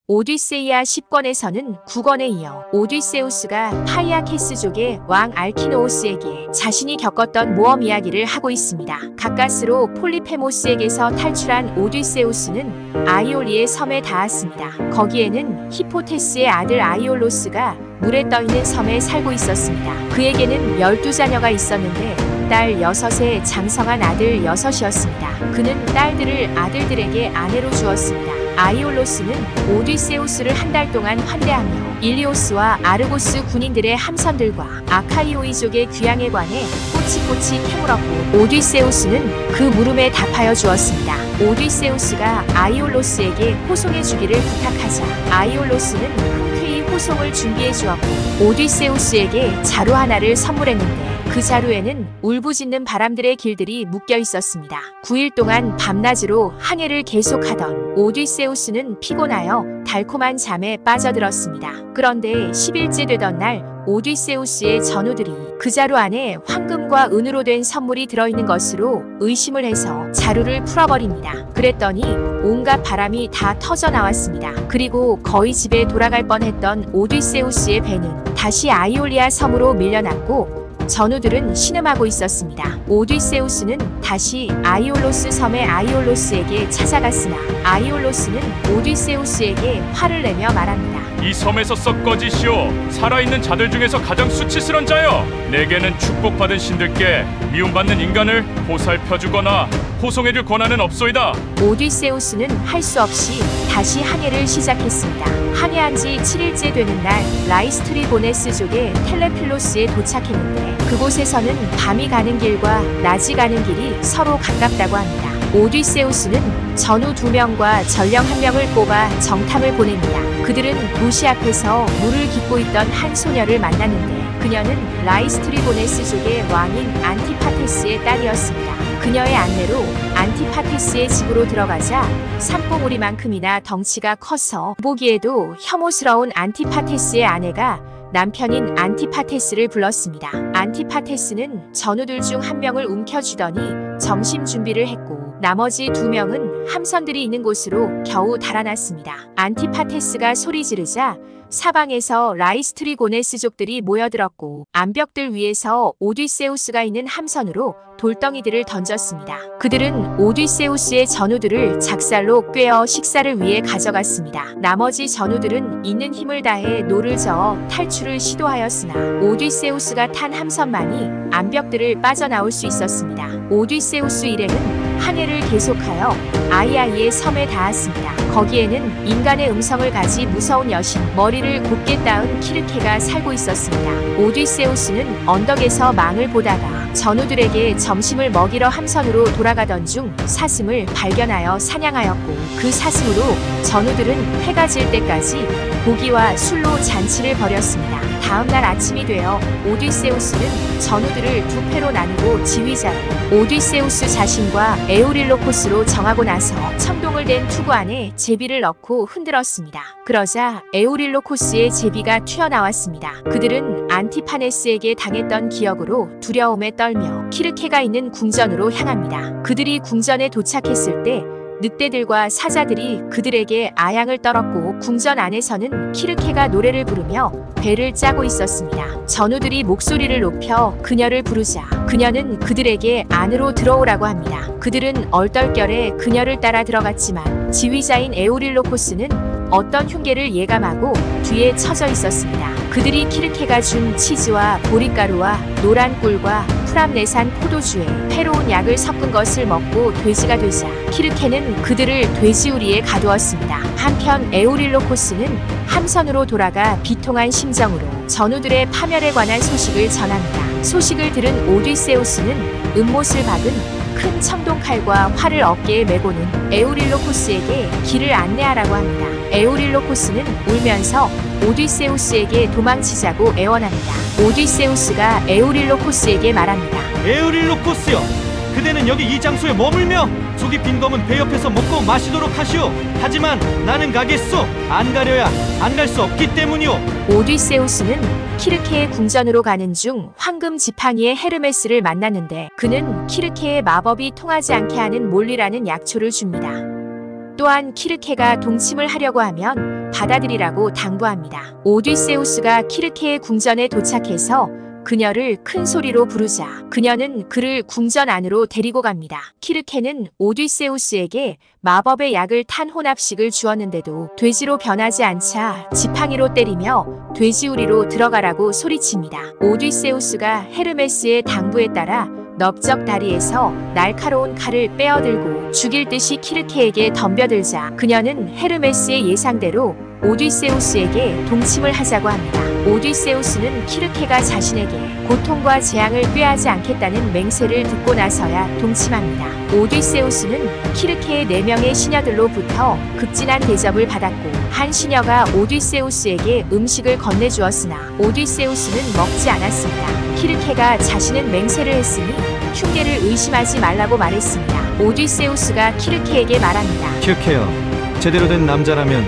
오디세이아 10권에서는 9권에 이어 오디세우스가 파이아케스족의 왕 알키노오스에게 자신이 겪었던 모험 이야기를 하고 있습니다. 가까스로 폴리페모스에게서 탈출한 오디세우스는 아이올리의 섬에 닿았습니다. 거기에는 히포테스의 아들 아이올로스가 물에 떠있는 섬에 살고 있었습니다. 그에게는 12자녀가 있었는데 딸 6에 장성한 아들 6이었습니다. 그는 딸들을 아들들에게 아내로 주었습니다. 아이올로스는 오디세우스를 한 달 동안 환대하며 일리오스와 아르고스 군인들의 함선들과 아카이오이족의 귀향에 관해 꼬치꼬치 캐물었고 오디세우스는 그 물음에 답하여 주었습니다. 오디세우스가 아이올로스에게 호송해 주기를 부탁하자 아이올로스는 흔쾌히 호송을 준비해 주었고 오디세우스에게 자루 하나를 선물했는데 그 자루에는 울부짖는 바람들의 길들이 묶여 있었습니다. 9일 동안 밤낮으로 항해를 계속하던 오디세우스는 피곤하여 달콤한 잠에 빠져들었습니다. 그런데 10일째 되던 날 오디세우스의 전우들이 그 자루 안에 황금과 은으로 된 선물이 들어있는 것으로 의심을 해서 자루를 풀어버립니다. 그랬더니 온갖 바람이 다 터져 나왔습니다. 그리고 거의 집에 돌아갈 뻔했던 오디세우스의 배는 다시 아이올리아 섬으로 밀려났고 전우들은 신음하고 있었습니다. 오디세우스는 다시 아이올로스 섬의 아이올로스에게 찾아갔으나 아이올로스는 오디세우스에게 화를 내며 말합니다. 이 섬에서 썩 꺼지시오. 살아있는 자들 중에서 가장 수치스런 자여. 내게는 축복받은 신들께 미움받는 인간을 보살펴주거나 호송해줄 권한은 없소이다. 오디세우스는 할 수 없이 다시 항해를 시작했습니다. 항해한 지 7일째 되는 날 라이스트리보네스족의 텔레필로스에 도착했는데 그곳에서는 밤이 가는 길과 낮이 가는 길이 서로 가깝다고 합니다. 오디세우스는 전우 2명과 전령 1명을 뽑아 정탐을 보냅니다. 그들은 도시 앞에서 물을 깃고 있던 한 소녀를 만났는데 그녀는 라이스트리보네스족의 왕인 안티파테스의 딸이었습니다. 그녀의 안내로 안티파테스의 집으로 들어가자 산봉우리만큼이나 덩치가 커서 보기에도 혐오스러운 안티파테스의 아내가 남편인 안티파테스를 불렀습니다. 안티파테스는 전우들 중 1명을 움켜쥐더니 점심 준비를 했고 나머지 2명은 함선들이 있는 곳으로 겨우 달아났습니다. 안티파테스가 소리 지르자 사방에서 라이스트리고네스족들이 모여들었고 암벽들 위에서 오디세우스가 있는 함선으로 돌덩이들을 던졌습니다. 그들은 오디세우스의 전우들을 작살로 꿰어 식사를 위해 가져갔습니다. 나머지 전우들은 있는 힘을 다해 노를 저어 탈출을 시도하였으나 오디세우스가 탄 함선만이 암벽들을 빠져나올 수 있었습니다. 오디세우스 일행은 항해를 계속하여 아이아이의 섬에 닿았습니다. 거기에는 인간의 음성을 가지 무서운 여신, 머리를 곱게 따은 키르케가 살고 있었습니다. 오디세우스는 언덕에서 망을 보다가 전우들에게 점심을 먹이러 함선으로 돌아가던 중 사슴을 발견하여 사냥하였고 그 사슴으로 전우들은 해가 질 때까지 고기와 술로 잔치를 벌였습니다. 다음날 아침이 되어 오디세우스는 전우들을 2패로 나누고 지휘자를 오디세우스 자신과 에우릴로코스로 정하고 나서 청동을 댄 투구 안에 제비를 넣고 흔들었습니다. 그러자 에우릴로코스의 제비가 튀어나왔습니다. 그들은 안티파네스에게 당했던 기억으로 두려움에 떨며 키르케가 있는 궁전으로 향합니다. 그들이 궁전에 도착했을 때 늑대들과 사자들이 그들에게 아양을 떨었고 궁전 안에서는 키르케가 노래를 부르며 배를 짜고 있었습니다. 전우들이 목소리를 높여 그녀를 부르자 그녀는 그들에게 안으로 들어오라고 합니다. 그들은 얼떨결에 그녀를 따라 들어갔지만 지휘자인 에우릴로코스는 어떤 흉계를 예감하고 뒤에 처져 있었습니다. 그들이 키르케가 준 치즈와 보리가루와 노란 꿀과 프람네산 포도주에 해로운 약을 섞은 것을 먹고 돼지가 되자 키르케는 그들을 돼지우리에 가두었습니다. 한편 에우릴로코스는 함선으로 돌아가 비통한 심정으로 전우들의 파멸에 관한 소식을 전합니다. 소식을 들은 오디세우스는 은못을 박은 큰 청동칼과 활을 어깨에 메고는 에우릴로코스에게 길을 안내하라고 합니다. 에우릴로코스는 울면서 오디세우스에게 도망치자고 애원합니다. 오디세우스가 에우릴로코스에게 말합니다. 에우릴로코스여, 그대는 여기 이 장소에 머물며 속이 빈 검은 배 옆에서 먹고 마시도록 하시오. 하지만 나는 가겠소. 안 가려야 안 갈 수 없기 때문이오. 오디세우스는 키르케의 궁전으로 가는 중 황금 지팡이의 헤르메스를 만났는데 그는 키르케의 마법이 통하지 않게 하는 몰리라는 약초를 줍니다. 또한 키르케가 동침을 하려고 하면 받아들이라고 당부합니다. 오디세우스가 키르케의 궁전에 도착해서 그녀를 큰 소리로 부르자 그녀는 그를 궁전 안으로 데리고 갑니다. 키르케는 오디세우스에게 마법의 약을 탄 혼합식을 주었는데도 돼지로 변하지 않자 지팡이로 때리며 돼지우리로 들어가라고 소리칩니다. 오디세우스가 헤르메스의 당부에 따라 넓적 다리에서 날카로운 칼을 빼어들고 죽일 듯이 키르케에게 덤벼들자 그녀는 헤르메스의 예상대로 오디세우스에게 동침을 하자고 합니다. 오디세우스는 키르케가 자신에게 고통과 재앙을 꾀하지 않겠다는 맹세를 듣고 나서야 동침합니다. 오디세우스는 키르케의 4명의 시녀들로부터 극진한 대접을 받았고 한 시녀가 오디세우스에게 음식을 건네주었으나 오디세우스는 먹지 않았습니다. 키르케가 자신은 맹세를 했으니 흉계를 의심하지 말라고 말했습니다. 오디세우스가 키르케에게 말합니다. 키르케여, 제대로 된 남자라면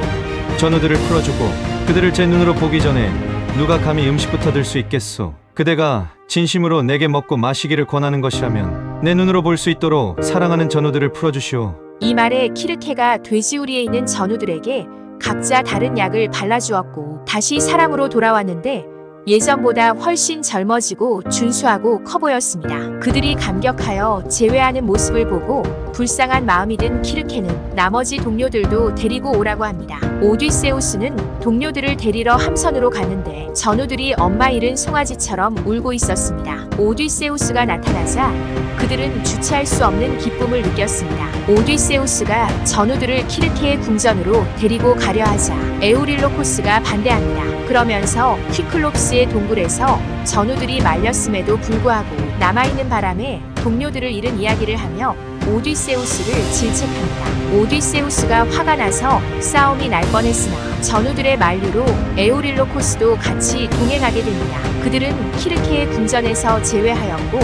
전우들을 풀어주고 그들을 제 눈으로 보기 전에 누가 감히 음식부터 들 수 있겠소. 그대가 진심으로 내게 먹고 마시기를 권하는 것이라면 내 눈으로 볼 수 있도록 사랑하는 전우들을 풀어주시오. 이 말에 키르케가 돼지우리에 있는 전우들에게 각자 다른 약을 발라주었고 다시 사람으로 돌아왔는데 예전보다 훨씬 젊어지고 준수하고 커 보였습니다. 그들이 감격하여 제외하는 모습을 보고 불쌍한 마음이 든 키르케는 나머지 동료들도 데리고 오라고 합니다. 오디세우스는 동료들을 데리러 함선으로 갔는데 전우들이 엄마 잃은 송아지처럼 울고 있었습니다. 오디세우스가 나타나자 그들은 주체할 수 없는 기쁨을 느꼈습니다. 오디세우스가 전우들을 키르케의 궁전으로 데리고 가려 하자 에우릴로코스가 반대합니다. 그러면서 퀴클롭스의 동굴에서 전우들이 말렸음에도 불구하고 남아있는 바람에 동료들을 잃은 이야기를 하며 오디세우스를 질책합니다. 오디세우스가 화가 나서 싸움이 날 뻔했으나 전우들의 만류로 에우릴로코스도 같이 동행하게 됩니다. 그들은 키르케의 궁전에서 제외하였고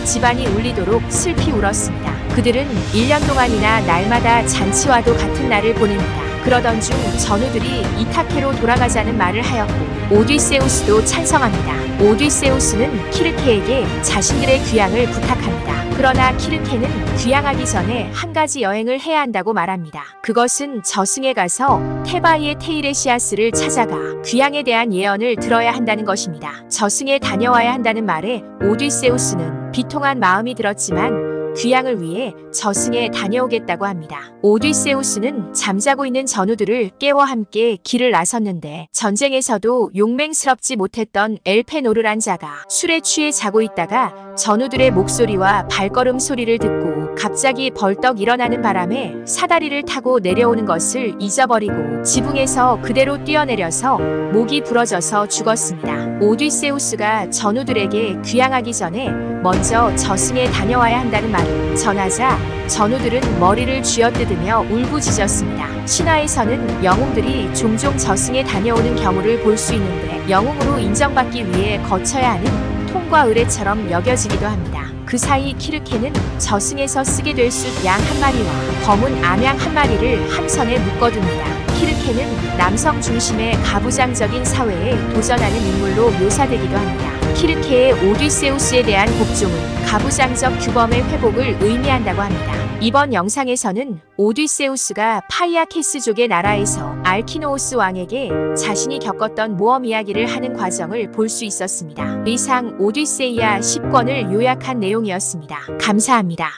집안이 울리도록 슬피 울었습니다. 그들은 1년 동안이나 날마다 잔치와도 같은 날을 보냅니다. 그러던 중 전우들이 이타케로 돌아가자는 말을 하였고 오디세우스도 찬성합니다. 오디세우스는 키르케에게 자신들의 귀향을 부탁합니다. 그러나 키르케는 귀향하기 전에 한 가지 여행을 해야 한다고 말합니다. 그것은 저승에 가서 테바이의 테이레시아스를 찾아가 귀향에 대한 예언을 들어야 한다는 것입니다. 저승에 다녀와야 한다는 말에 오디세우스는 비통한 마음이 들었지만 귀향을 위해 저승에 다녀오겠다고 합니다. 오디세우스는 잠자고 있는 전우들을 깨워 함께 길을 나섰는데 전쟁에서도 용맹스럽지 못했던 엘페노르란 자가 술에 취해 자고 있다가 전우들의 목소리와 발걸음 소리를 듣고 갑자기 벌떡 일어나는 바람에 사다리를 타고 내려오는 것을 잊어버리고 지붕에서 그대로 뛰어내려서 목이 부러져서 죽었습니다. 오디세우스가 전우들에게 귀향하기 전에 먼저 저승에 다녀와야 한다는 말을 전하자 전우들은 머리를 쥐어뜯으며 울부짖었습니다. 신화에서는 영웅들이 종종 저승에 다녀오는 경우를 볼 수 있는데 영웅으로 인정받기 위해 거쳐야 하는 통과 의례처럼 여겨지기도 합니다. 그 사이 키르케는 저승에서 쓰게 될 숫 양 한 마리와 검은 암양 한 마리를 함선에 묶어둡니다. 키르케는 남성 중심의 가부장적인 사회에 도전하는 인물로 묘사되기도 합니다. 키르케의 오디세우스에 대한 복종은 가부장적 규범의 회복을 의미한다고 합니다. 이번 영상에서는 오디세우스가 파이아케스족의 나라에서 알키노우스 왕에게 자신이 겪었던 모험 이야기를 하는 과정을 볼 수 있었습니다. 이상 오디세이아 10권을 요약한 내용이었습니다. 감사합니다.